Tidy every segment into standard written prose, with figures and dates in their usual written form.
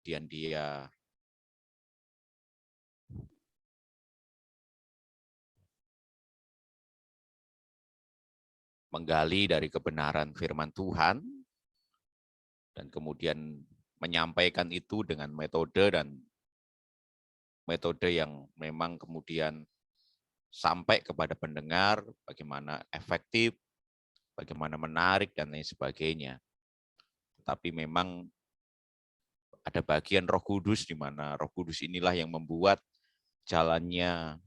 kemudian dia menggali dari kebenaran firman Tuhan, dan kemudian menyampaikan itu dengan metode yang memang kemudian sampai kepada pendengar, bagaimana efektif, bagaimana menarik, dan lain sebagainya. Tapi memang ada bagian Roh Kudus, di mana Roh Kudus inilah yang membuat jalannya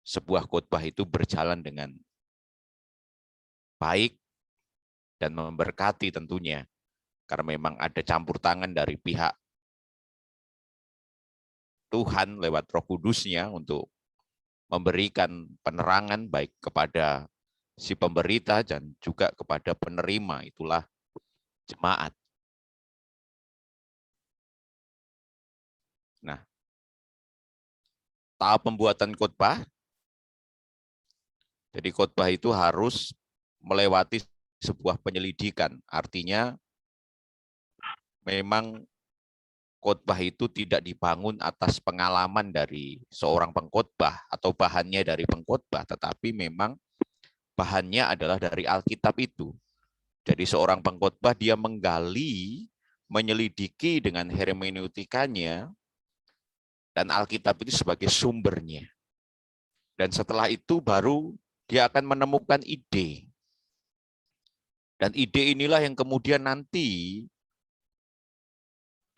sebuah khotbah itu berjalan dengan baik dan memberkati tentunya. Karena memang ada campur tangan dari pihak Tuhan lewat Roh Kudusnya untuk memberikan penerangan baik kepada si pemberita dan juga kepada penerima, itulah jemaat. Nah, tahap pembuatan khotbah, jadi khotbah itu harus melewati sebuah penyelidikan. Artinya memang khotbah itu tidak dibangun atas pengalaman dari seorang pengkhotbah atau bahannya dari pengkhotbah, tetapi memang bahannya adalah dari Alkitab itu. Jadi seorang pengkhotbah dia menggali, menyelidiki dengan hermeneutikanya, dan Alkitab itu sebagai sumbernya. Dan setelah itu baru dia akan menemukan ide. Dan ide inilah yang kemudian nanti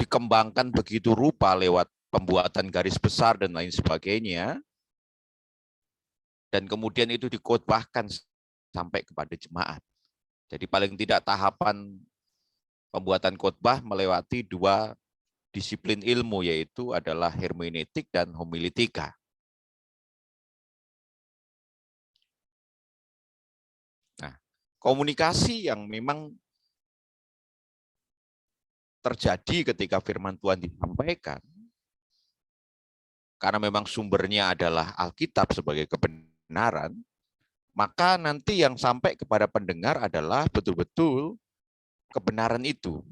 dikembangkan begitu rupa lewat pembuatan garis besar dan lain sebagainya. Dan kemudian itu dikhotbahkan sampai kepada jemaat. Jadi paling tidak tahapan pembuatan khotbah melewati dua disiplin ilmu, yaitu adalah hermeneutik dan homiletika. Nah, komunikasi yang memang terjadi ketika firman Tuhan disampaikan, karena memang sumbernya adalah Alkitab sebagai kebenaran, maka nanti yang sampai kepada pendengar adalah betul-betul kebenaran itu.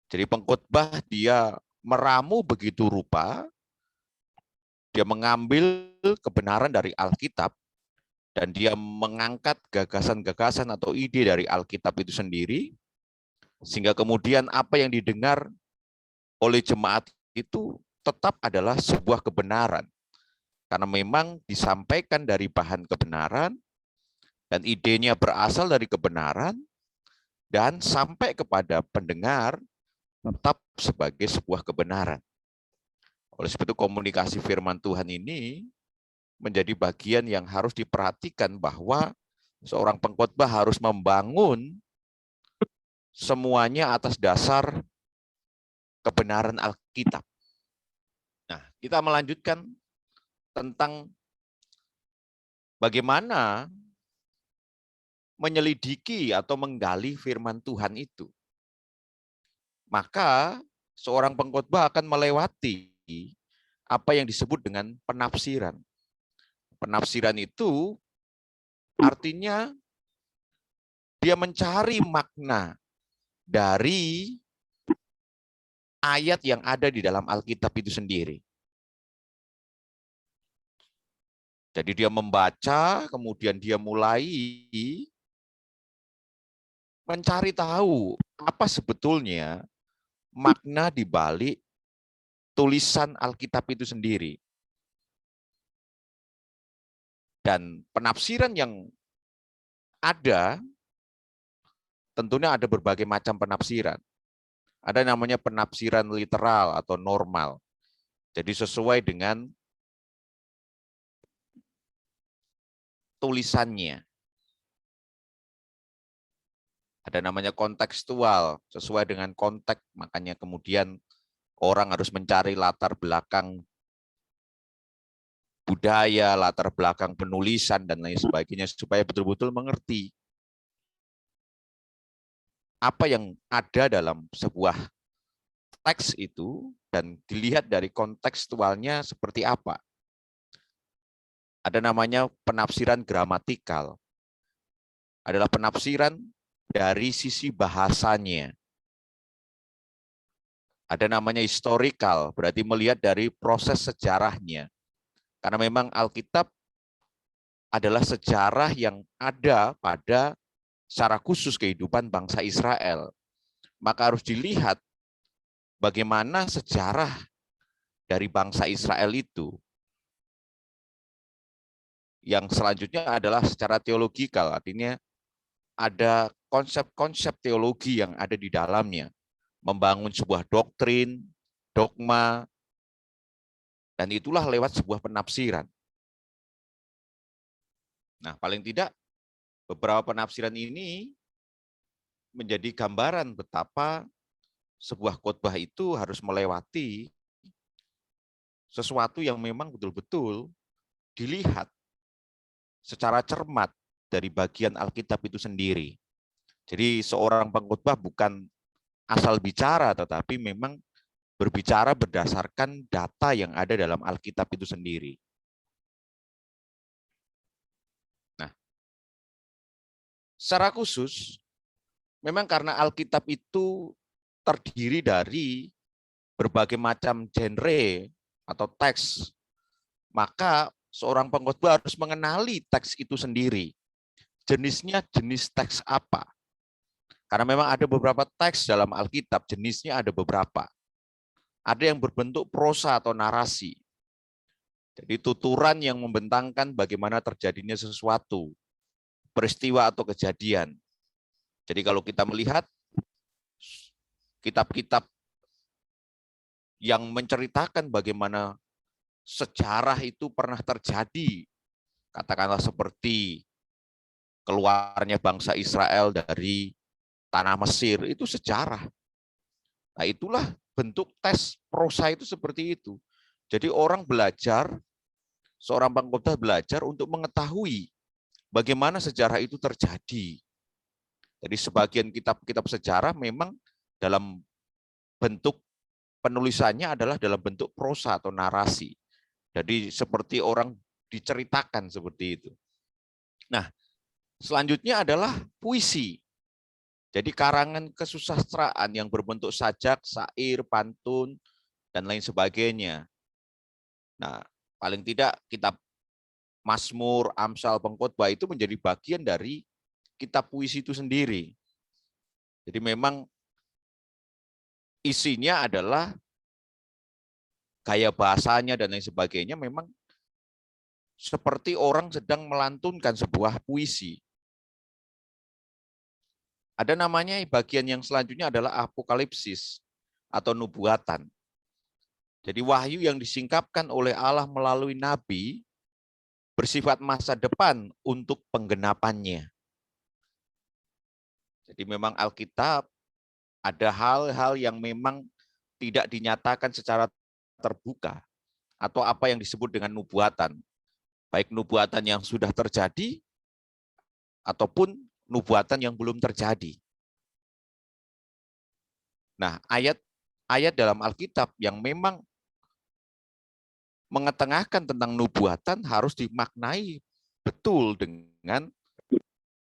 Jadi pengkhotbah dia meramu begitu rupa, dia mengambil kebenaran dari Alkitab, dan dia mengangkat gagasan-gagasan atau ide dari Alkitab itu sendiri, sehingga kemudian apa yang didengar oleh jemaat itu tetap adalah sebuah kebenaran. Karena memang disampaikan dari bahan kebenaran, dan idenya berasal dari kebenaran, dan sampai kepada pendengar tetap sebagai sebuah kebenaran. Oleh sebab itu komunikasi firman Tuhan ini menjadi bagian yang harus diperhatikan, bahwa seorang pengkhotbah harus membangun semuanya atas dasar kebenaran Alkitab. Nah, kita melanjutkan tentang bagaimana menyelidiki atau menggali firman Tuhan itu. Maka seorang pengkhotbah akan melewati apa yang disebut dengan penafsiran. Penafsiran itu artinya dia mencari makna dari ayat yang ada di dalam Alkitab itu sendiri. Jadi dia membaca, kemudian dia mulai mencari tahu apa sebetulnya makna di balik tulisan Alkitab itu sendiri. Dan penafsiran yang ada, tentunya ada berbagai macam penafsiran. Ada namanya penafsiran literal atau normal. Jadi sesuai dengan tulisannya. Ada namanya kontekstual, sesuai dengan konteks, makanya kemudian orang harus mencari latar belakang budaya, latar belakang penulisan, dan lain sebagainya, supaya betul-betul mengerti apa yang ada dalam sebuah teks itu, dan dilihat dari kontekstualnya seperti apa. Ada namanya penafsiran gramatikal. Adalah penafsiran dari sisi bahasanya. Ada namanya historical, berarti melihat dari proses sejarahnya. Karena memang Alkitab adalah sejarah yang ada pada secara khusus kehidupan bangsa Israel. Maka harus dilihat bagaimana sejarah dari bangsa Israel itu. Yang selanjutnya adalah secara teologikal, artinya ada konsep-konsep teologi yang ada di dalamnya. Membangun sebuah doktrin, dogma, dan itulah lewat sebuah penafsiran. Nah, paling tidak beberapa penafsiran ini menjadi gambaran betapa sebuah khotbah itu harus melewati sesuatu yang memang betul-betul dilihat secara cermat dari bagian Alkitab itu sendiri. Jadi seorang pengkhotbah bukan asal bicara, tetapi memang berbicara berdasarkan data yang ada dalam Alkitab itu sendiri. Nah, secara khusus, memang karena Alkitab itu terdiri dari berbagai macam genre atau teks, maka seorang pengkhotbah harus mengenali teks itu sendiri. Jenisnya jenis teks apa? Karena memang ada beberapa teks dalam Alkitab, jenisnya ada beberapa. Ada yang berbentuk prosa atau narasi. Jadi tuturan yang membentangkan bagaimana terjadinya sesuatu, peristiwa atau kejadian. Jadi kalau kita melihat kitab-kitab yang menceritakan bagaimana sejarah itu pernah terjadi, katakanlah seperti keluarnya bangsa Israel dari tanah Mesir, itu sejarah. Nah, itulah bentuk tes prosa itu seperti itu. Jadi orang belajar, seorang pengkhotbah belajar untuk mengetahui bagaimana sejarah itu terjadi. Jadi sebagian kitab-kitab sejarah memang dalam bentuk penulisannya adalah dalam bentuk prosa atau narasi. Jadi seperti orang diceritakan seperti itu. Nah, selanjutnya adalah puisi. Jadi karangan kesusastraan yang berbentuk sajak, syair, pantun, dan lain sebagainya. Nah, paling tidak kitab Mazmur, Amsal, Pengkhotbah itu menjadi bagian dari kitab puisi itu sendiri. Jadi memang isinya adalah gaya bahasanya dan lain sebagainya memang seperti orang sedang melantunkan sebuah puisi. Ada namanya bagian yang selanjutnya adalah apokalipsis atau nubuatan. Jadi wahyu yang disingkapkan oleh Allah melalui nabi bersifat masa depan untuk penggenapannya. Jadi memang Alkitab ada hal-hal yang memang tidak dinyatakan secara terbuka atau apa yang disebut dengan nubuatan. Baik nubuatan yang sudah terjadi ataupun nubuatan yang belum terjadi. Nah, ayat dalam Alkitab yang memang mengetengahkan tentang nubuatan harus dimaknai betul dengan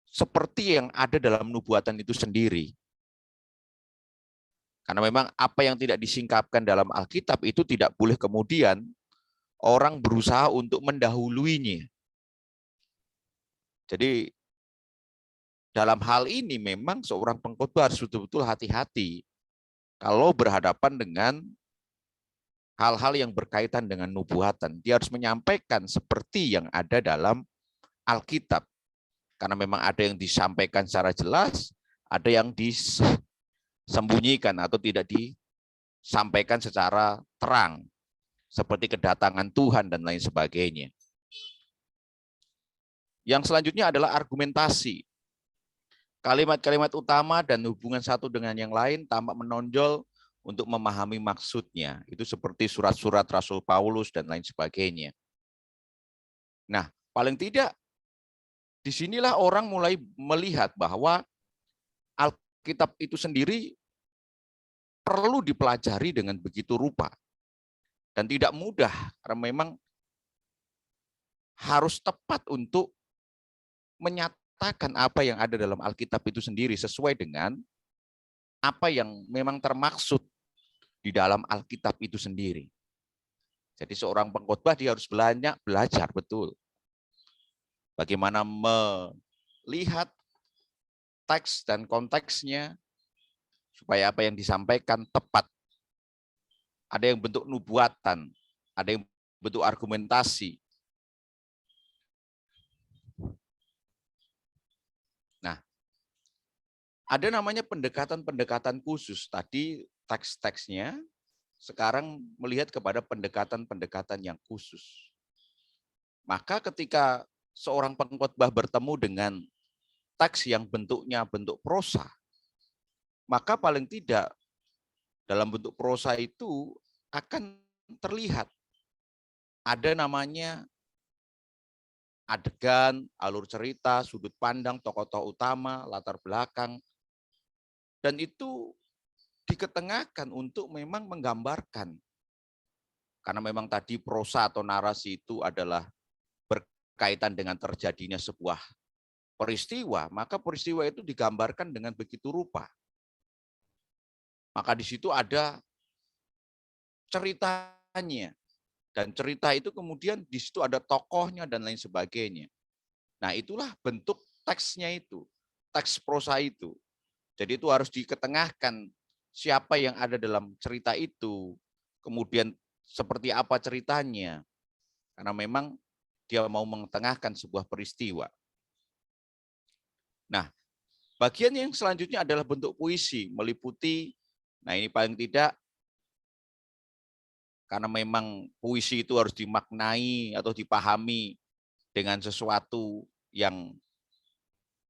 seperti yang ada dalam nubuatan itu sendiri. Karena memang apa yang tidak disingkapkan dalam Alkitab itu tidak boleh kemudian orang berusaha untuk mendahuluinya. Jadi dalam hal ini memang seorang pengkhotbah harus betul-betul hati-hati kalau berhadapan dengan hal-hal yang berkaitan dengan nubuatan. Dia harus menyampaikan seperti yang ada dalam Alkitab. Karena memang ada yang disampaikan secara jelas, ada yang disembunyikan atau tidak disampaikan secara terang. Seperti kedatangan Tuhan dan lain sebagainya. Yang selanjutnya adalah argumentasi. Kalimat-kalimat utama dan hubungan satu dengan yang lain tampak menonjol untuk memahami maksudnya. Itu seperti surat-surat Rasul Paulus dan lain sebagainya. Nah, paling tidak disinilah orang mulai melihat bahwa Alkitab itu sendiri perlu dipelajari dengan begitu rupa. Dan tidak mudah, karena memang harus tepat untuk menyatakan apa yang ada dalam Alkitab itu sendiri sesuai dengan apa yang memang termaksud di dalam Alkitab itu sendiri. Jadi seorang pengkhotbah dia harus belajar betul bagaimana melihat teks dan konteksnya supaya apa yang disampaikan tepat. Ada yang bentuk nubuatan, ada yang bentuk argumentasi. Nah, ada namanya pendekatan-pendekatan khusus. Tadi teks-teksnya, sekarang melihat kepada pendekatan-pendekatan yang khusus. Maka ketika seorang pengkhotbah bertemu dengan teks yang bentuknya bentuk prosa, maka paling tidak dalam bentuk prosa itu akan terlihat ada namanya adegan, alur cerita, sudut pandang, tokoh-tokoh utama, latar belakang, dan itu diketengahkan untuk memang menggambarkan. Karena memang tadi prosa atau narasi itu adalah berkaitan dengan terjadinya sebuah peristiwa, maka peristiwa itu digambarkan dengan begitu rupa. Maka di situ ada ceritanya, dan cerita itu kemudian di situ ada tokohnya dan lain sebagainya. Nah, itulah bentuk teksnya itu, teks prosa itu. Jadi itu harus diketengahkan siapa yang ada dalam cerita itu, kemudian seperti apa ceritanya. Karena memang dia mau mengetengahkan sebuah peristiwa. Nah, bagian yang selanjutnya adalah bentuk puisi, meliputi, nah ini paling tidak, karena memang puisi itu harus dimaknai atau dipahami dengan sesuatu yang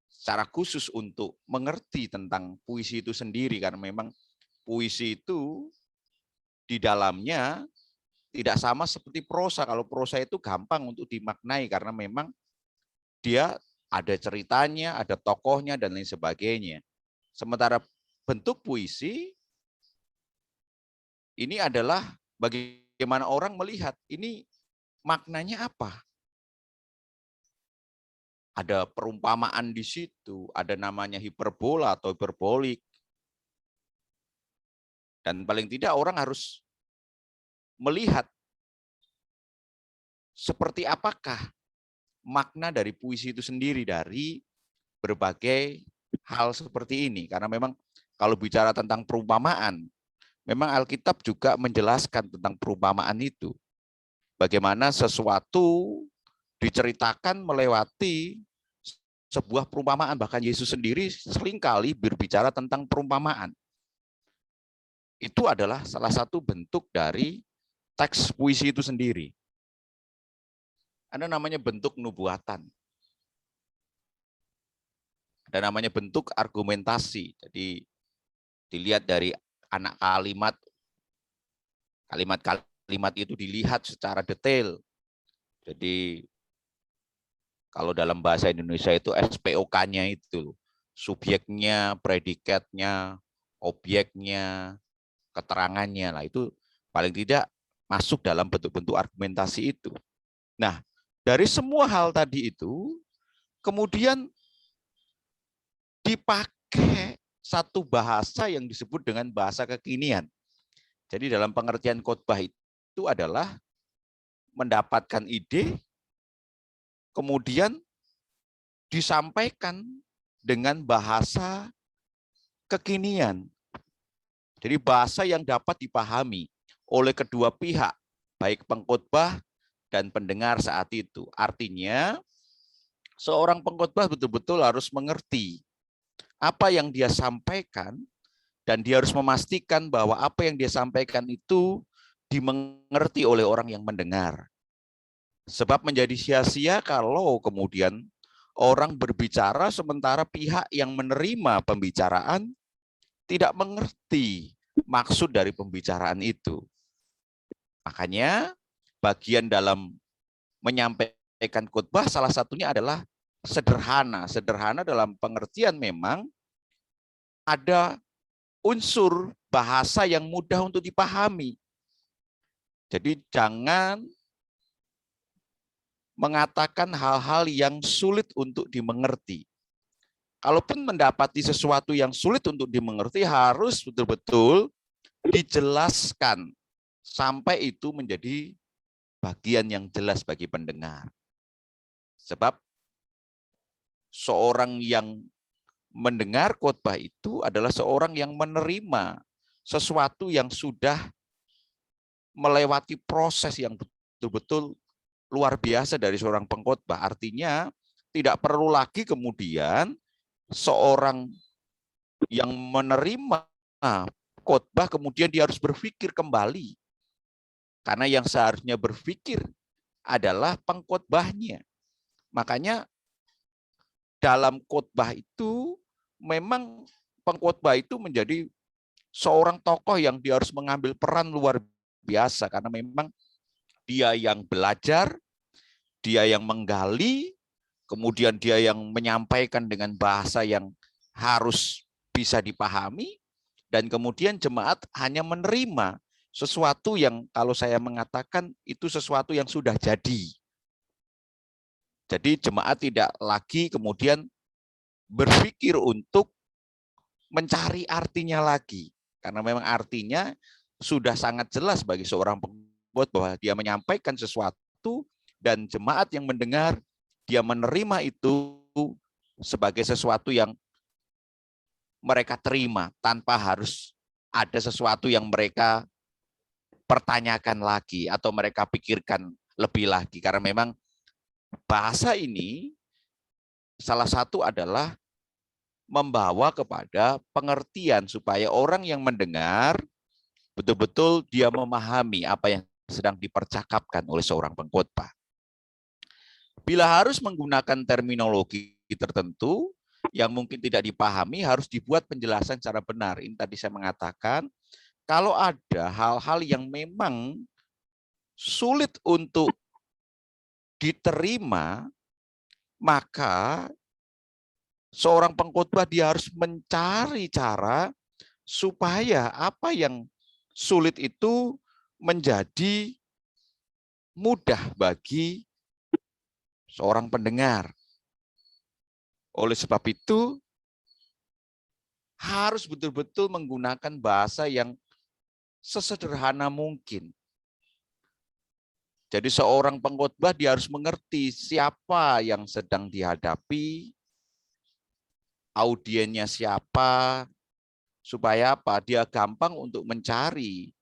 secara khusus untuk mengerti tentang puisi itu sendiri, karena memang puisi itu di dalamnya tidak sama seperti prosa. Kalau prosa itu gampang untuk dimaknai karena memang dia ada ceritanya, ada tokohnya, dan lain sebagainya. Sementara bentuk puisi ini adalah bagaimana orang melihat ini maknanya apa. Ada perumpamaan di situ, ada namanya hiperbola atau hiperbolik. Dan paling tidak orang harus melihat seperti apakah makna dari puisi itu sendiri dari berbagai hal seperti ini. Karena memang kalau bicara tentang perumpamaan, memang Alkitab juga menjelaskan tentang perumpamaan itu. Bagaimana sesuatu diceritakan melewati sebuah perumpamaan. Bahkan Yesus sendiri seringkali berbicara tentang perumpamaan. Itu adalah salah satu bentuk dari teks puisi itu sendiri. Ada namanya bentuk nubuatan. Ada namanya bentuk argumentasi. Jadi dilihat dari anak kalimat, kalimat-kalimat itu dilihat secara detail. Jadi kalau dalam bahasa Indonesia itu SPOK-nya itu, subjeknya, predikatnya, objeknya, keterangannya. Lah itu paling tidak masuk dalam bentuk-bentuk argumentasi itu. Nah, dari semua hal tadi itu, kemudian dipakai satu bahasa yang disebut dengan bahasa kekinian. Jadi dalam pengertian khotbah itu adalah mendapatkan ide, kemudian disampaikan dengan bahasa kekinian. Jadi bahasa yang dapat dipahami oleh kedua pihak, baik pengkhotbah dan pendengar saat itu. Artinya, seorang pengkhotbah betul-betul harus mengerti apa yang dia sampaikan, dan dia harus memastikan bahwa apa yang dia sampaikan itu dimengerti oleh orang yang mendengar. Sebab menjadi sia-sia kalau kemudian orang berbicara sementara pihak yang menerima pembicaraan tidak mengerti maksud dari pembicaraan itu. Makanya bagian dalam menyampaikan khotbah salah satunya adalah sederhana. Sederhana dalam pengertian memang ada unsur bahasa yang mudah untuk dipahami. Jadi jangan mengatakan hal-hal yang sulit untuk dimengerti. Kalaupun mendapati sesuatu yang sulit untuk dimengerti, harus betul-betul dijelaskan sampai itu menjadi bagian yang jelas bagi pendengar. Sebab seorang yang mendengar khotbah itu adalah seorang yang menerima sesuatu yang sudah melewati proses yang betul-betul luar biasa dari seorang pengkhotbah. Artinya tidak perlu lagi kemudian seorang yang menerima khotbah kemudian dia harus berpikir kembali. Karena yang seharusnya berpikir adalah pengkhotbahnya. Makanya dalam khotbah itu memang pengkhotbah itu menjadi seorang tokoh yang dia harus mengambil peran luar biasa karena memang dia yang belajar, dia yang menggali, kemudian dia yang menyampaikan dengan bahasa yang harus bisa dipahami, dan kemudian jemaat hanya menerima sesuatu yang kalau saya mengatakan itu sesuatu yang sudah jadi. Jadi jemaat tidak lagi kemudian berpikir untuk mencari artinya lagi. Karena memang artinya sudah sangat jelas bagi seorang pengkhotbah bahwa dia menyampaikan sesuatu dan jemaat yang mendengar, dia menerima itu sebagai sesuatu yang mereka terima tanpa harus ada sesuatu yang mereka pertanyakan lagi atau mereka pikirkan lebih lagi. Karena memang bahasa ini salah satu adalah membawa kepada pengertian supaya orang yang mendengar betul-betul dia memahami apa yang sedang dipercakapkan oleh seorang pengkhotbah. Bila harus menggunakan terminologi tertentu yang mungkin tidak dipahami, harus dibuat penjelasan secara benar. Ini tadi saya mengatakan, kalau ada hal-hal yang memang sulit untuk diterima, maka seorang pengkhotbah dia harus mencari cara supaya apa yang sulit itu menjadi mudah bagi seorang pendengar. Oleh sebab itu, harus betul-betul menggunakan bahasa yang sesederhana mungkin. Jadi seorang pengkhotbah dia harus mengerti siapa yang sedang dihadapi, audiennya siapa, supaya apa? Dia gampang untuk mencari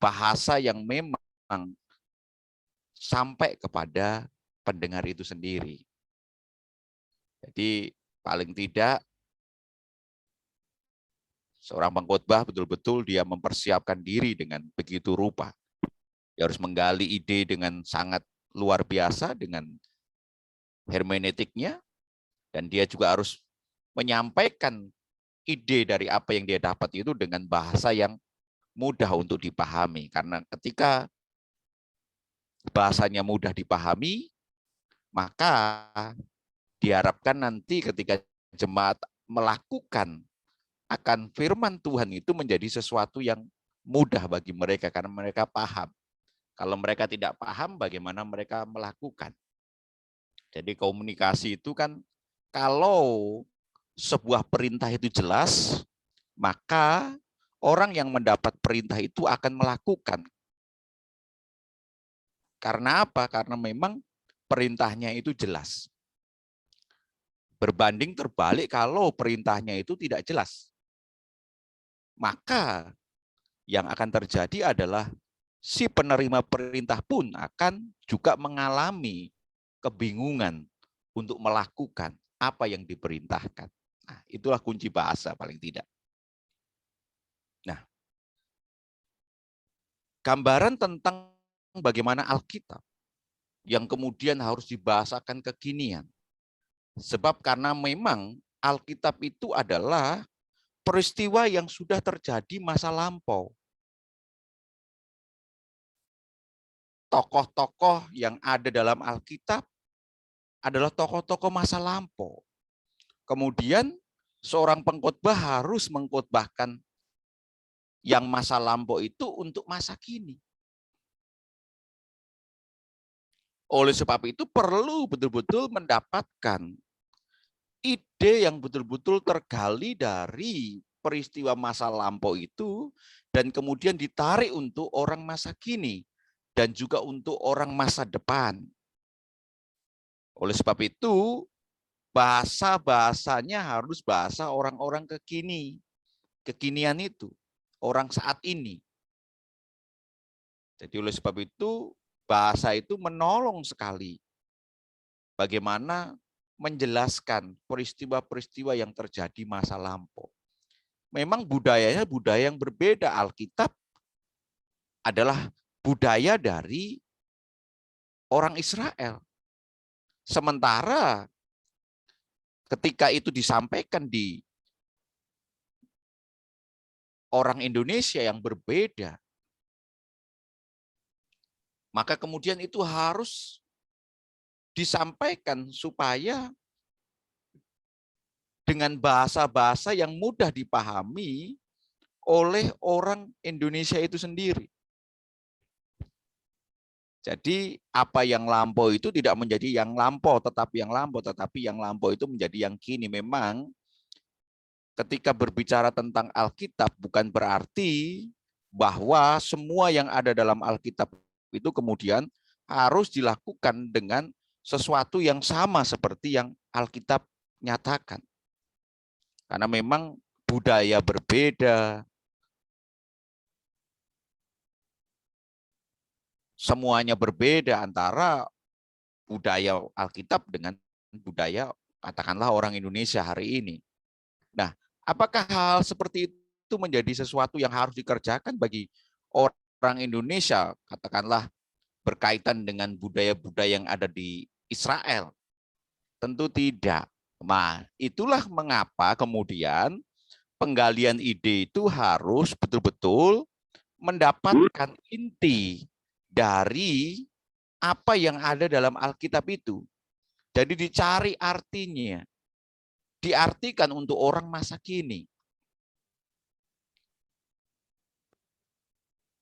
bahasa yang memang sampai kepada pendengar itu sendiri. Jadi paling tidak seorang pengkhotbah betul-betul dia mempersiapkan diri dengan begitu rupa. Dia harus menggali ide dengan sangat luar biasa dengan hermeneutiknya, dan dia juga harus menyampaikan ide dari apa yang dia dapat itu dengan bahasa yang mudah untuk dipahami. Karena ketika bahasanya mudah dipahami, maka diharapkan nanti ketika jemaat melakukan akan firman Tuhan itu menjadi sesuatu yang mudah bagi mereka karena mereka paham. Kalau mereka tidak paham, bagaimana mereka melakukan? Jadi komunikasi itu kan kalau sebuah perintah itu jelas, maka orang yang mendapat perintah itu akan melakukan. Karena apa? Karena memang perintahnya itu jelas. Berbanding terbalik kalau perintahnya itu tidak jelas. Maka yang akan terjadi adalah si penerima perintah pun akan juga mengalami kebingungan untuk melakukan apa yang diperintahkan. Nah, itulah kunci bahasa paling tidak. Nah, gambaran tentang bagaimana Alkitab yang kemudian harus dibahasakan kekinian. Sebab karena memang Alkitab itu adalah peristiwa yang sudah terjadi masa lampau. Tokoh-tokoh yang ada dalam Alkitab adalah tokoh-tokoh masa lampau. Kemudian seorang pengkhotbah harus mengkhotbahkan yang masa lampau itu untuk masa kini. Oleh sebab itu perlu betul-betul mendapatkan ide yang betul-betul tergali dari peristiwa masa lampau itu dan kemudian ditarik untuk orang masa kini dan juga untuk orang masa depan. Oleh sebab itu, bahasa-bahasanya harus bahasa orang-orang kekinian itu, orang saat ini. Jadi oleh sebab itu, bahasa itu menolong sekali bagaimana menjelaskan peristiwa-peristiwa yang terjadi masa lampau. Memang budayanya budaya yang berbeda. Alkitab adalah budaya dari orang Israel. Sementara ketika itu disampaikan di orang Indonesia yang berbeda, maka kemudian itu harus disampaikan supaya dengan bahasa-bahasa yang mudah dipahami oleh orang Indonesia itu sendiri. Jadi apa yang lampau itu tidak menjadi yang lampau, tetapi yang lampau itu menjadi yang kini. Memang ketika berbicara tentang Alkitab bukan berarti bahwa semua yang ada dalam Alkitab itu kemudian harus dilakukan dengan sesuatu yang sama seperti yang Alkitab nyatakan. Karena memang budaya berbeda, semuanya berbeda antara budaya Alkitab dengan budaya katakanlah orang Indonesia hari ini. Nah, apakah hal seperti itu menjadi sesuatu yang harus dikerjakan bagi orang Indonesia, katakanlah berkaitan dengan budaya-budaya yang ada di Israel? Tentu tidak. Nah, itulah mengapa kemudian penggalian ide itu harus betul-betul mendapatkan inti dari apa yang ada dalam Alkitab itu. Jadi dicari artinya, diartikan untuk orang masa kini.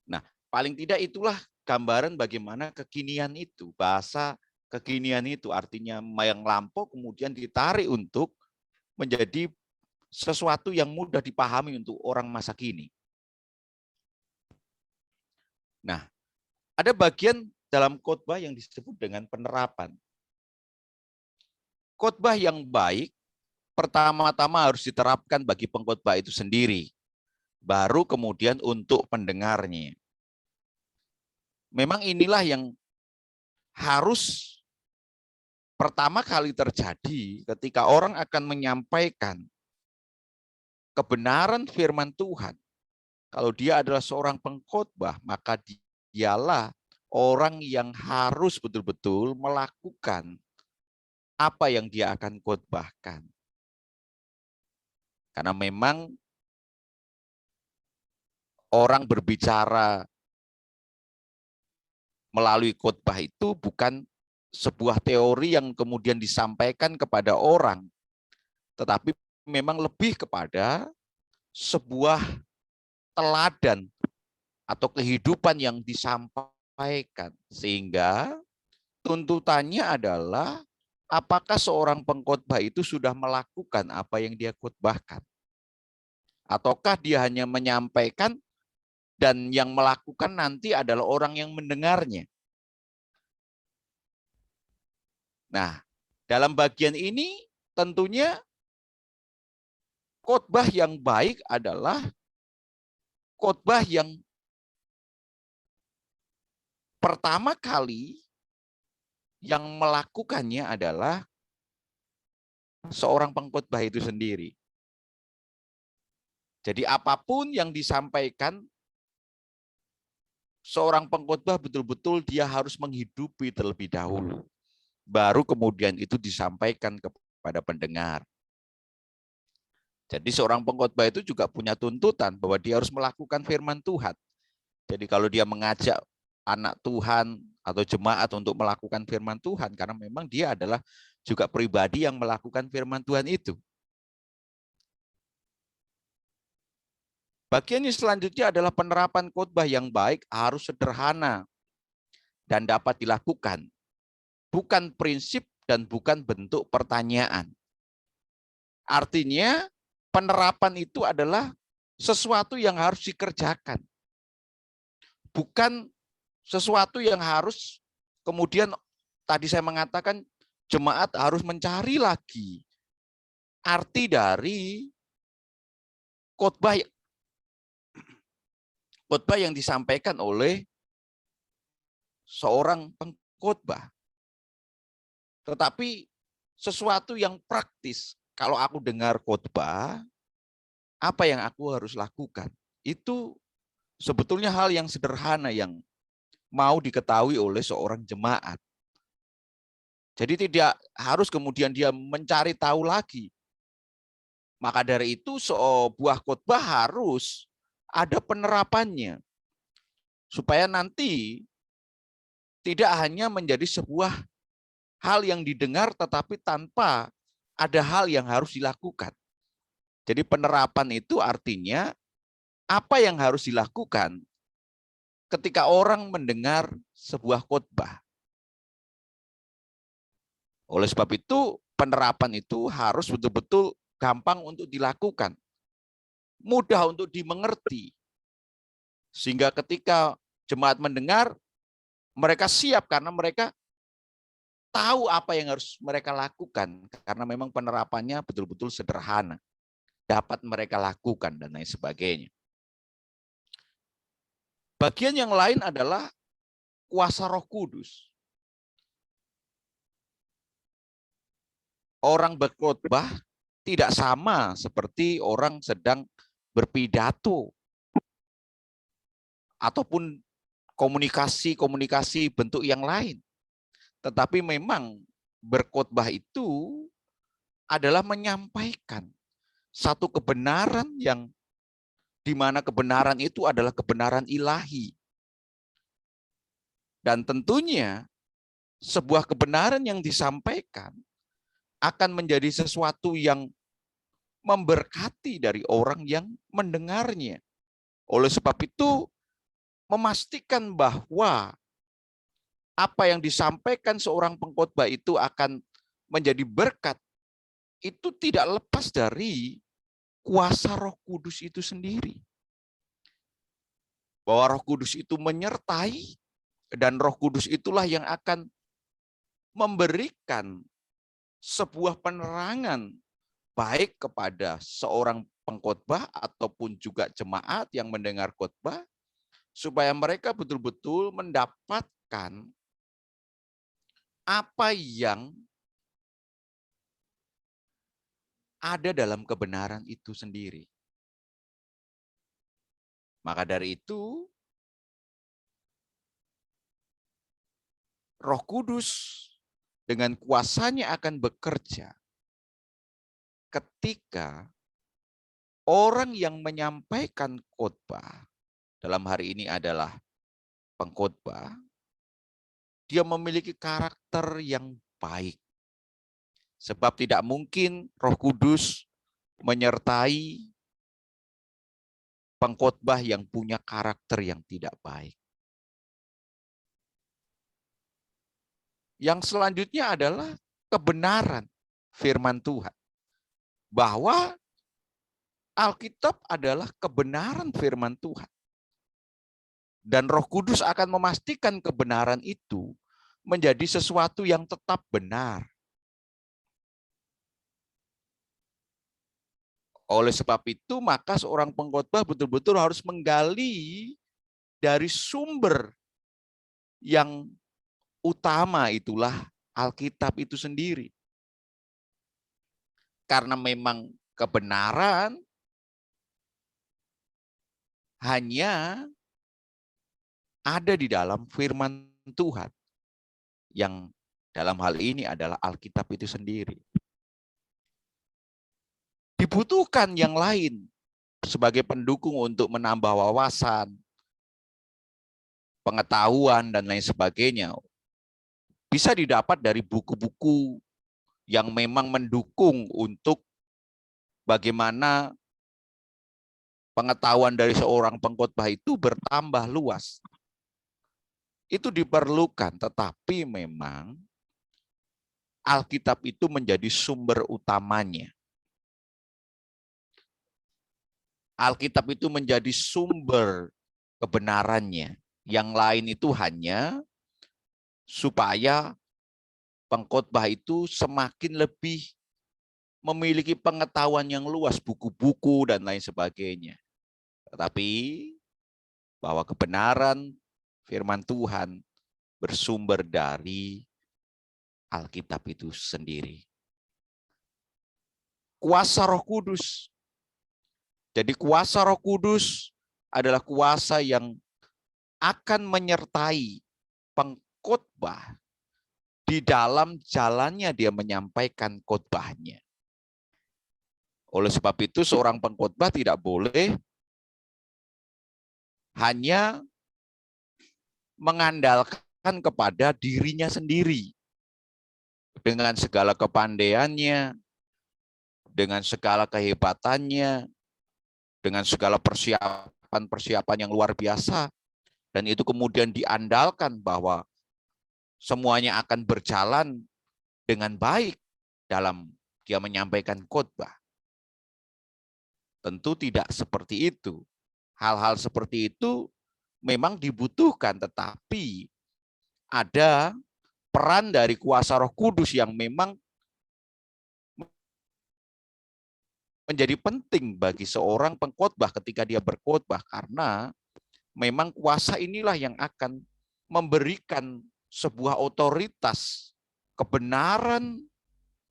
Nah, paling tidak itulah gambaran bagaimana kekinian itu, bahasa kekinian itu artinya yang lampau kemudian ditarik untuk menjadi sesuatu yang mudah dipahami untuk orang masa kini. Nah, ada bagian dalam khotbah yang disebut dengan penerapan. Khotbah yang baik pertama-tama harus diterapkan bagi pengkhotbah itu sendiri, baru kemudian untuk pendengarnya. Memang inilah yang harus pertama kali terjadi ketika orang akan menyampaikan kebenaran firman Tuhan. Kalau dia adalah seorang pengkhotbah, maka dialah orang yang harus betul-betul melakukan apa yang dia akan khotbahkan. Karena memang orang berbicara melalui khotbah itu bukan sebuah teori yang kemudian disampaikan kepada orang, tetapi memang lebih kepada sebuah teladan atau kehidupan yang disampaikan. Sehingga tuntutannya adalah apakah seorang pengkhotbah itu sudah melakukan apa yang dia khotbahkan? Ataukah dia hanya menyampaikan dan yang melakukan nanti adalah orang yang mendengarnya? Nah, dalam bagian ini tentunya khotbah yang baik adalah khotbah yang pertama kali yang melakukannya adalah seorang pengkhotbah itu sendiri. Jadi apapun yang disampaikan, seorang pengkhotbah betul-betul dia harus menghidupi terlebih dahulu. Baru kemudian itu disampaikan kepada pendengar. Jadi seorang pengkhotbah itu juga punya tuntutan bahwa dia harus melakukan firman Tuhan. Jadi kalau dia mengajak anak Tuhan atau jemaat untuk melakukan firman Tuhan, karena memang dia adalah juga pribadi yang melakukan firman Tuhan itu. Bagian selanjutnya adalah penerapan khotbah yang baik harus sederhana dan dapat dilakukan. Bukan prinsip dan bukan bentuk pertanyaan. Artinya penerapan itu adalah sesuatu yang harus dikerjakan. Bukan sesuatu yang harus kemudian tadi saya mengatakan jemaat harus mencari lagi arti dari khotbah yang disampaikan oleh seorang pengkhotbah. Tetapi sesuatu yang praktis. Kalau aku dengar khotbah, apa yang aku harus lakukan? Itu sebetulnya hal yang sederhana yang mau diketahui oleh seorang jemaat. Jadi tidak harus kemudian dia mencari tahu lagi. Maka dari itu sebuah khotbah harus ada penerapannya. Supaya nanti tidak hanya menjadi sebuah hal yang didengar tetapi tanpa ada hal yang harus dilakukan. Jadi penerapan itu artinya apa yang harus dilakukan ketika orang mendengar sebuah khotbah. Oleh sebab itu penerapan itu harus betul-betul gampang untuk dilakukan. Mudah untuk dimengerti. Sehingga ketika jemaat mendengar, mereka siap karena mereka tahu apa yang harus mereka lakukan. Karena memang penerapannya betul-betul sederhana. Dapat mereka lakukan dan lain sebagainya. Bagian yang lain adalah kuasa Roh Kudus. Orang berkhotbah tidak sama seperti orang sedang berpidato ataupun komunikasi bentuk yang lain. Tetapi memang berkhotbah itu adalah menyampaikan satu kebenaran yang di mana kebenaran itu adalah kebenaran ilahi. Dan tentunya sebuah kebenaran yang disampaikan akan menjadi sesuatu yang memberkati dari orang yang mendengarnya. Oleh sebab itu, memastikan bahwa apa yang disampaikan seorang pengkhotbah itu akan menjadi berkat, itu tidak lepas dari kuasa Roh Kudus itu sendiri. Bahwa Roh Kudus itu menyertai, dan Roh Kudus itulah yang akan memberikan sebuah penerangan baik kepada seorang pengkhotbah ataupun juga jemaat yang mendengar khotbah supaya mereka betul-betul mendapatkan apa yang ada dalam kebenaran itu sendiri. Maka dari itu Roh Kudus dengan kuasanya akan bekerja ketika orang yang menyampaikan khotbah, dalam hari ini adalah pengkhotbah, dia memiliki karakter yang baik. Sebab tidak mungkin Roh Kudus menyertai pengkhotbah yang punya karakter yang tidak baik. Yang selanjutnya adalah kebenaran firman Tuhan. Bahwa Alkitab adalah kebenaran firman Tuhan. Dan Roh Kudus akan memastikan kebenaran itu menjadi sesuatu yang tetap benar. Oleh sebab itu, maka seorang pengkhotbah betul-betul harus menggali dari sumber yang utama, itulah Alkitab itu sendiri. Karena memang kebenaran hanya ada di dalam firman Tuhan. Yang dalam hal ini adalah Alkitab itu sendiri. Dibutuhkan yang lain sebagai pendukung untuk menambah wawasan, pengetahuan, dan lain sebagainya. Bisa didapat dari buku-buku yang memang mendukung untuk bagaimana pengetahuan dari seorang pengkhotbah itu bertambah luas. Itu diperlukan, tetapi memang Alkitab itu menjadi sumber utamanya. Alkitab itu menjadi sumber kebenarannya. Yang lain itu hanya supaya pengkhotbah itu semakin lebih memiliki pengetahuan yang luas, buku-buku dan lain sebagainya. Tetapi bahwa kebenaran firman Tuhan bersumber dari Alkitab itu sendiri. Kuasa Roh Kudus. Jadi kuasa Roh Kudus adalah kuasa yang akan menyertai pengkhotbah di dalam jalannya dia menyampaikan khotbahnya. Oleh sebab itu seorang pengkhotbah tidak boleh hanya mengandalkan kepada dirinya sendiri dengan segala kepandaiannya, dengan segala kehebatannya, dengan segala persiapan yang luar biasa, dan itu kemudian diandalkan bahwa semuanya akan berjalan dengan baik dalam dia menyampaikan khotbah. Tentu tidak seperti itu. Hal-hal seperti itu memang dibutuhkan, tetapi ada peran dari kuasa Roh Kudus yang memang menjadi penting bagi seorang pengkhotbah ketika dia berkhotbah, karena memang kuasa inilah yang akan memberikan sebuah otoritas kebenaran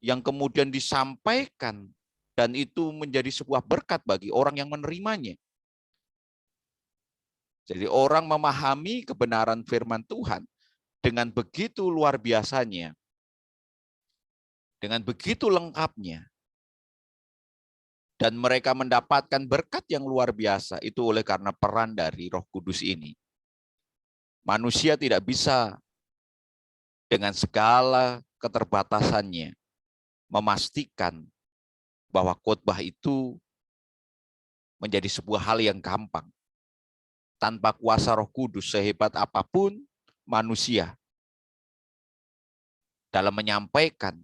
yang kemudian disampaikan, dan itu menjadi sebuah berkat bagi orang yang menerimanya. Jadi orang memahami kebenaran firman Tuhan dengan begitu luar biasanya, dengan begitu lengkapnya, dan mereka mendapatkan berkat yang luar biasa, itu oleh karena peran dari Roh Kudus ini. Manusia tidak bisa dengan segala keterbatasannya memastikan bahwa khotbah itu menjadi sebuah hal yang gampang. Tanpa kuasa Roh Kudus, sehebat apapun manusia dalam menyampaikan,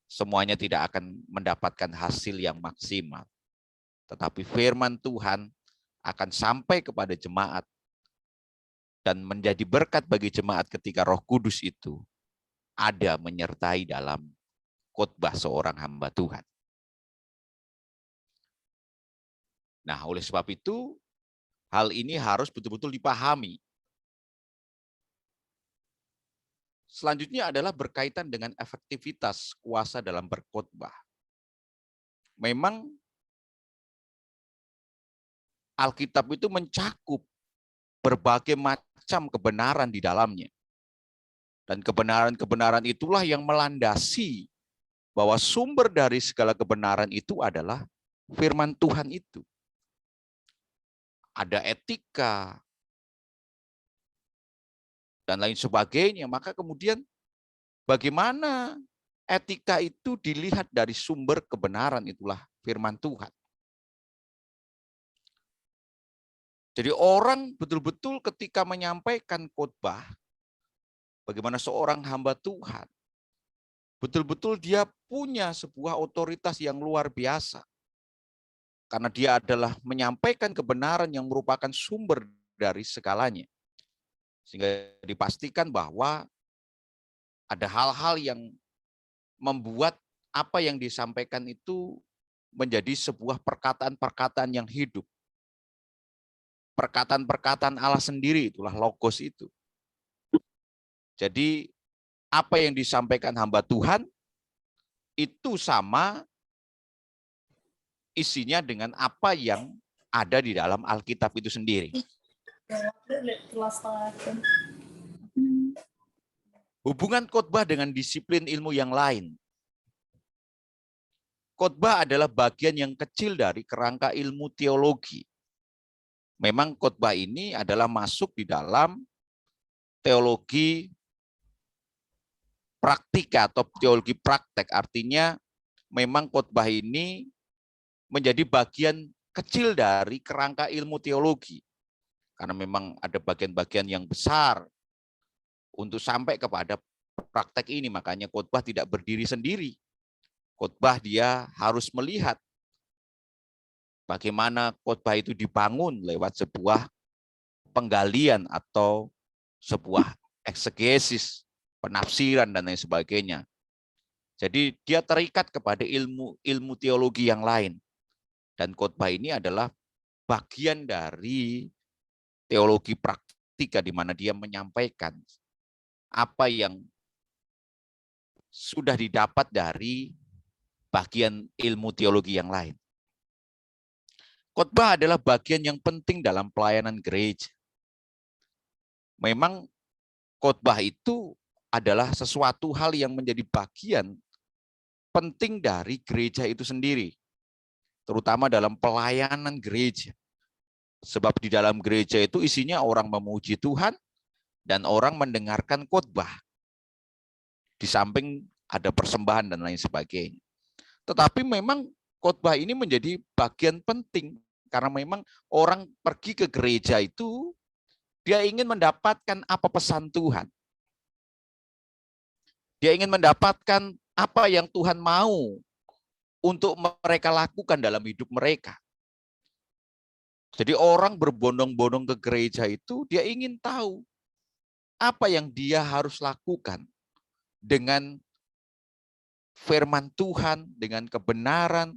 semuanya tidak akan mendapatkan hasil yang maksimal. Tetapi firman Tuhan akan sampai kepada jemaat dan menjadi berkat bagi jemaat ketika Roh Kudus itu ada menyertai dalam khotbah seorang hamba Tuhan. Nah, oleh sebab itu, hal ini harus betul-betul dipahami. Selanjutnya adalah berkaitan dengan efektivitas kuasa dalam berkhotbah. Memang Alkitab itu mencakup berbagai macam kebenaran di dalamnya. Dan kebenaran-kebenaran itulah yang melandasi bahwa sumber dari segala kebenaran itu adalah firman Tuhan itu. Ada etika dan lain sebagainya. Maka kemudian bagaimana etika itu dilihat dari sumber kebenaran, itulah firman Tuhan. Jadi orang betul-betul ketika menyampaikan khotbah, bagaimana seorang hamba Tuhan, betul-betul dia punya sebuah otoritas yang luar biasa. Karena dia adalah menyampaikan kebenaran yang merupakan sumber dari segalanya. Sehingga dipastikan bahwa ada hal-hal yang membuat apa yang disampaikan itu menjadi sebuah perkataan-perkataan yang hidup. Perkataan-perkataan Allah sendiri, itulah logos itu. Jadi apa yang disampaikan hamba Tuhan itu sama isinya dengan apa yang ada di dalam Alkitab itu sendiri. Hubungan khotbah dengan disiplin ilmu yang lain. Khotbah adalah bagian yang kecil dari kerangka ilmu teologi. Memang khotbah ini adalah masuk di dalam teologi praktika atau teologi praktek. Artinya memang khotbah ini menjadi bagian kecil dari kerangka ilmu teologi. Karena memang ada bagian-bagian yang besar untuk sampai kepada praktek ini. Makanya khotbah tidak berdiri sendiri. Khotbah dia harus melihat Bagaimana khotbah itu dibangun lewat sebuah penggalian atau sebuah eksegesis, penafsiran dan lain sebagainya. Jadi dia terikat kepada ilmu teologi yang lain. Dan khotbah ini adalah bagian dari teologi praktika di mana dia menyampaikan apa yang sudah didapat dari bagian ilmu teologi yang lain. Khotbah adalah bagian yang penting dalam pelayanan gereja. Memang khotbah itu adalah sesuatu hal yang menjadi bagian penting dari gereja itu sendiri, terutama dalam pelayanan gereja. Sebab di dalam gereja itu isinya orang memuji Tuhan dan orang mendengarkan khotbah. Di samping ada persembahan dan lain sebagainya. Tetapi memang khotbah ini menjadi bagian penting karena memang orang pergi ke gereja itu dia ingin mendapatkan apa pesan Tuhan. Dia ingin mendapatkan apa yang Tuhan mau untuk mereka lakukan dalam hidup mereka. Jadi orang berbondong-bondong ke gereja itu dia ingin tahu apa yang dia harus lakukan dengan firman Tuhan, dengan kebenaran,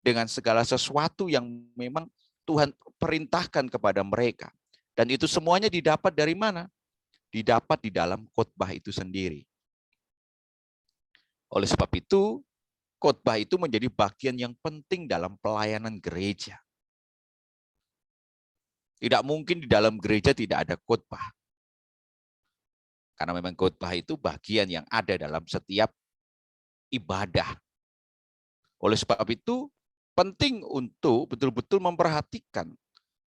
dengan segala sesuatu yang memang Tuhan perintahkan kepada mereka. Dan itu semuanya didapat dari mana? Didapat di dalam khotbah itu sendiri. Oleh sebab itu, khotbah itu menjadi bagian yang penting dalam pelayanan gereja. Tidak mungkin di dalam gereja tidak ada khotbah. Karena memang khotbah itu bagian yang ada dalam setiap ibadah. Oleh sebab itu, penting untuk betul-betul memperhatikan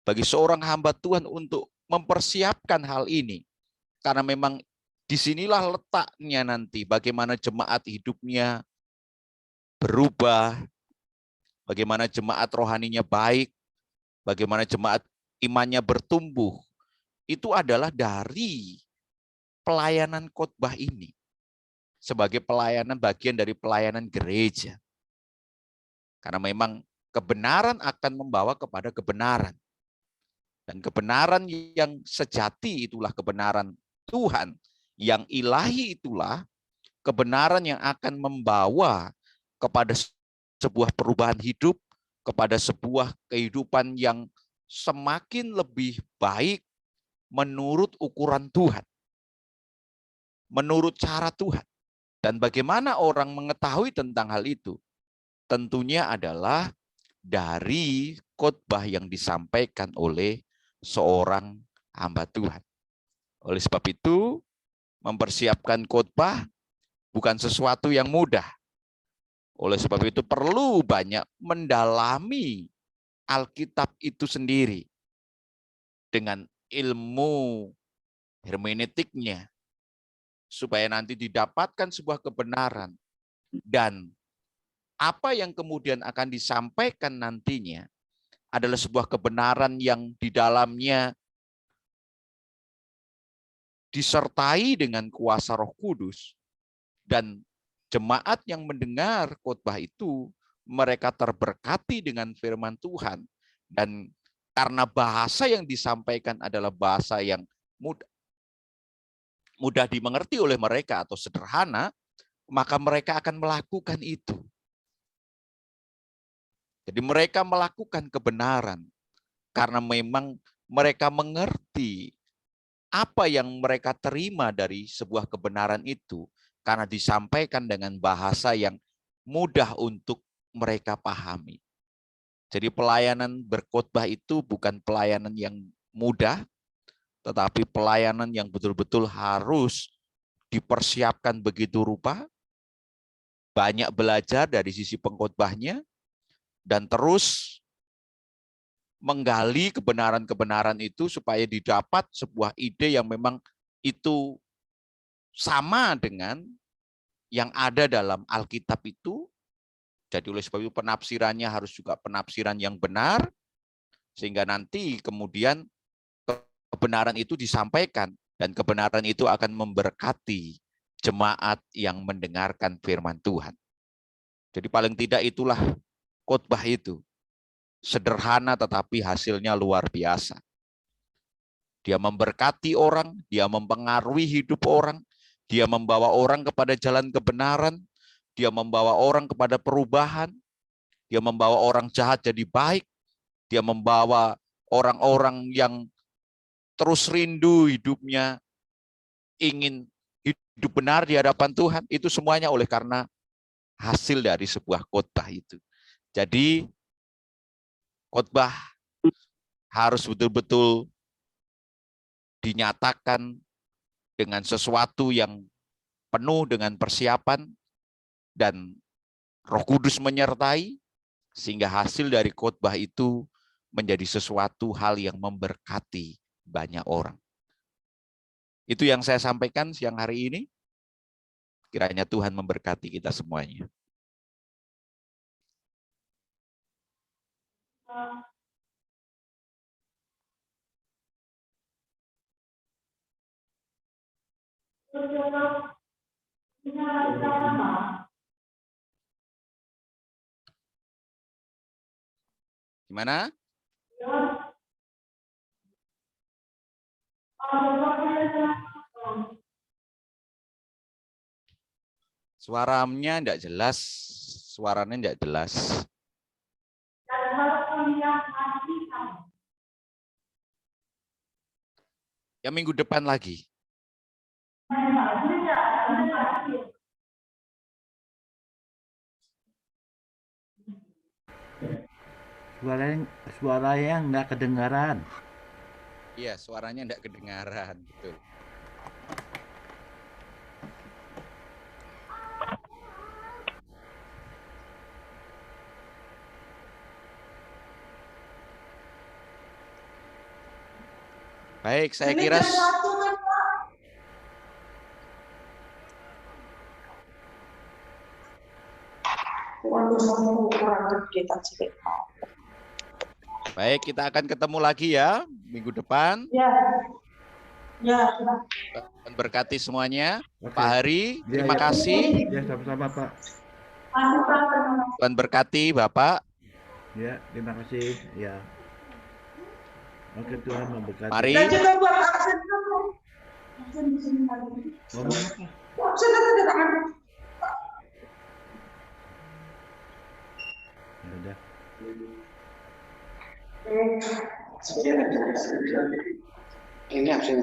bagi seorang hamba Tuhan untuk mempersiapkan hal ini. Karena memang disinilah letaknya nanti bagaimana jemaat hidupnya berubah, bagaimana jemaat rohaninya baik, bagaimana jemaat imannya bertumbuh. Itu adalah dari pelayanan khotbah ini. Sebagai pelayanan, bagian dari pelayanan gereja. Karena memang kebenaran akan membawa kepada kebenaran. Dan kebenaran yang sejati itulah kebenaran Tuhan. Yang ilahi itulah kebenaran yang akan membawa kepada sebuah perubahan hidup, kepada sebuah kehidupan yang semakin lebih baik menurut ukuran Tuhan. Menurut cara Tuhan. Dan bagaimana orang mengetahui tentang hal itu? Tentunya adalah dari khotbah yang disampaikan oleh seorang hamba Tuhan. Oleh sebab itu, mempersiapkan khotbah bukan sesuatu yang mudah. Oleh sebab itu perlu banyak mendalami Alkitab itu sendiri dengan ilmu hermeneutiknya, supaya nanti didapatkan sebuah kebenaran. Dan apa yang kemudian akan disampaikan nantinya adalah sebuah kebenaran yang di dalamnya disertai dengan kuasa Roh Kudus. Dan jemaat yang mendengar khotbah itu, mereka terberkati dengan firman Tuhan. Dan karena bahasa yang disampaikan adalah bahasa yang mudah dimengerti oleh mereka atau sederhana, maka mereka akan melakukan itu. Jadi mereka melakukan kebenaran karena memang mereka mengerti apa yang mereka terima dari sebuah kebenaran itu karena disampaikan dengan bahasa yang mudah untuk mereka pahami. Jadi pelayanan berkhotbah itu bukan pelayanan yang mudah, tetapi pelayanan yang betul-betul harus dipersiapkan begitu rupa, banyak belajar dari sisi pengkhotbahnya, dan terus menggali kebenaran-kebenaran itu supaya didapat sebuah ide yang memang itu sama dengan yang ada dalam Alkitab itu. Jadi oleh sebab itu penafsirannya harus juga penafsiran yang benar, sehingga nanti kemudian kebenaran itu disampaikan dan kebenaran itu akan memberkati jemaat yang mendengarkan firman Tuhan. Jadi paling tidak itulah khotbah itu. sederhana tetapi hasilnya luar biasa. Dia memberkati orang, dia mempengaruhi hidup orang, dia membawa orang kepada jalan kebenaran, dia membawa orang kepada perubahan, dia membawa orang jahat jadi baik, dia membawa orang-orang yang terus rindu hidupnya, ingin hidup benar di hadapan Tuhan. Itu semuanya oleh karena hasil dari sebuah khotbah itu. Jadi khotbah harus betul-betul dinyatakan dengan sesuatu yang penuh dengan persiapan dan Roh Kudus menyertai, sehingga hasil dari khotbah itu menjadi sesuatu hal yang memberkati banyak orang. Itu yang saya sampaikan siang hari ini. Kiranya Tuhan memberkati kita semuanya. Gimana? Suaranya enggak jelas. Suaranya enggak jelas. Ya minggu depan lagi. Suaranya nggak kedengaran. Iya, suaranya enggak kedengaran, betul. Baik, saya kira baik, kita akan ketemu lagi ya minggu depan. Ya. Tuhan berkati semuanya. Oke. Pak Hari, terima kasih. Ya, sama-sama Pak. Tuhan berkati Bapak. Ya, terima kasih. Ya. Oke, Tuhan memberkati. Mari. Ngomong apa? Ya udah. Ini absen.